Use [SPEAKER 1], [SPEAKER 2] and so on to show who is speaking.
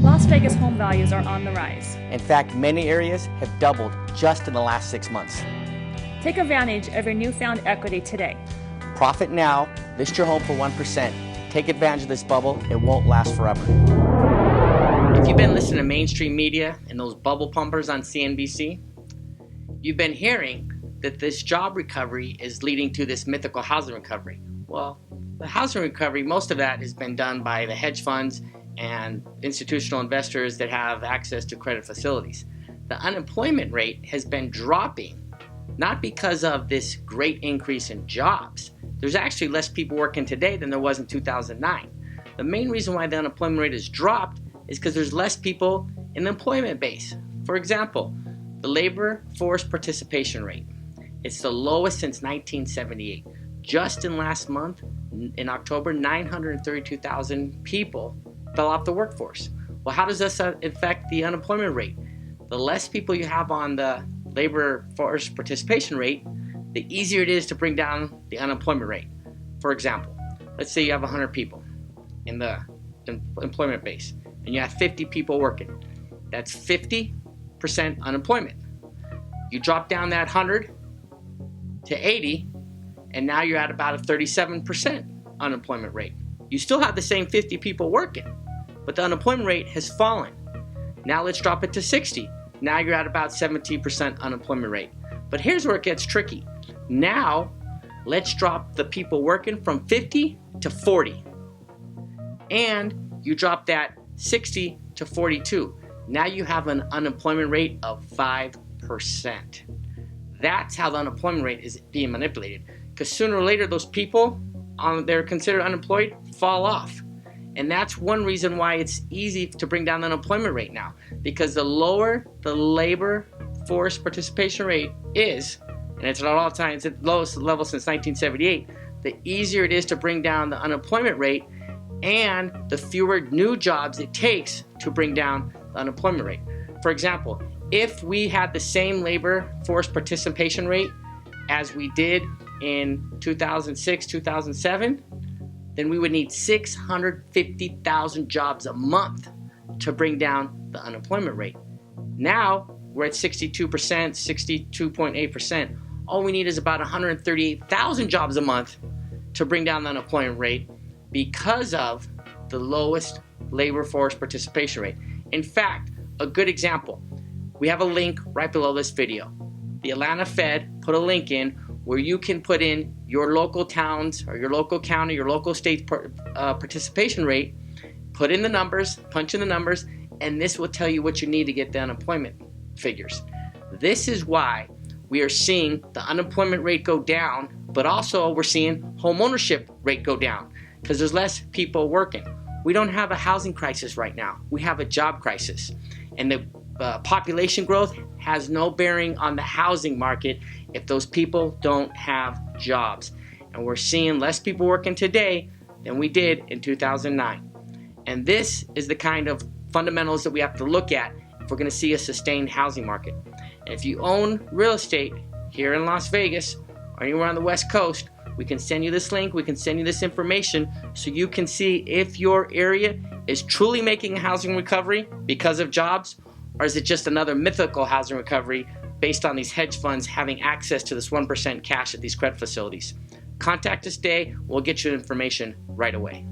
[SPEAKER 1] Las Vegas home values are on the rise.
[SPEAKER 2] In fact, many areas have doubled just in the last 6 months.
[SPEAKER 1] Take advantage of your newfound equity today.
[SPEAKER 2] Profit now, list your home for 1%. Take advantage of this bubble, it won't last forever. If you've been listening to mainstream media and those bubble pumpers on CNBC, you've been hearing that this job recovery is leading to this mythical housing recovery. Well, the housing recovery, most of that has been done by the hedge funds and institutional investors that have access to credit facilities. The unemployment rate has been dropping, not because of this great increase in jobs. There's actually less people working today than there was in 2009. The main reason why the unemployment rate has dropped is because there's less people in the employment base. For example, the labor force participation rate. It's the lowest since 1978. Just in last month, in October, 932,000 people fell off the workforce. Well, how does this affect the unemployment rate? The less people you have on the labor force participation rate, the easier it is to bring down the unemployment rate. For example, let's say you have 100 people in the employment base and you have 50 people working. That's 50% unemployment. You drop down that 100 to 80, and now you're at about a 37% unemployment rate. You still have the same 50 people working, but the unemployment rate has fallen. Now let's drop it to 60. Now you're at about 17% unemployment rate. But here's where it gets tricky. Now let's drop the people working from 50 to 40. And you drop that 60 to 42. Now you have an unemployment rate of 5%. That's how the unemployment rate is being manipulated. Because sooner or later, those people they're considered unemployed fall off. And that's one reason why it's easy to bring down the unemployment rate now. Because the lower the labor force participation rate is, and it's at all time, it's at the lowest level since 1978, the easier it is to bring down the unemployment rate and the fewer new jobs it takes to bring down the unemployment rate. For example, if we had the same labor force participation rate as we did in 2006, 2007, then we would need 650,000 jobs a month to bring down the unemployment rate. Now we're at 62%, 62.8%. All we need is about 138,000 jobs a month to bring down the unemployment rate because of the lowest labor force participation rate. In fact, a good example, we have a link right below this video. The Atlanta Fed put a link in where you can put in your local towns or your local county, your local state participation rate, put in the numbers, punch in the numbers, and this will tell you what you need to get the unemployment figures. This is why we are seeing the unemployment rate go down, but also we're seeing home ownership rate go down because there's less people working. We don't have a housing crisis right now. We have a job crisis. And the population growth has no bearing on the housing market if those people don't have jobs. And we're seeing less people working today than we did in 2009. And this is the kind of fundamentals that we have to look at if we're going to see a sustained housing market. And if you own real estate here in Las Vegas or anywhere on the West Coast, we can send you this link, we can send you this information so you can see if your area is truly making a housing recovery because of jobs, or is it just another mythical housing recovery based on these hedge funds having access to this 1% cash at these credit facilities. Contact us today. We'll get you information right away.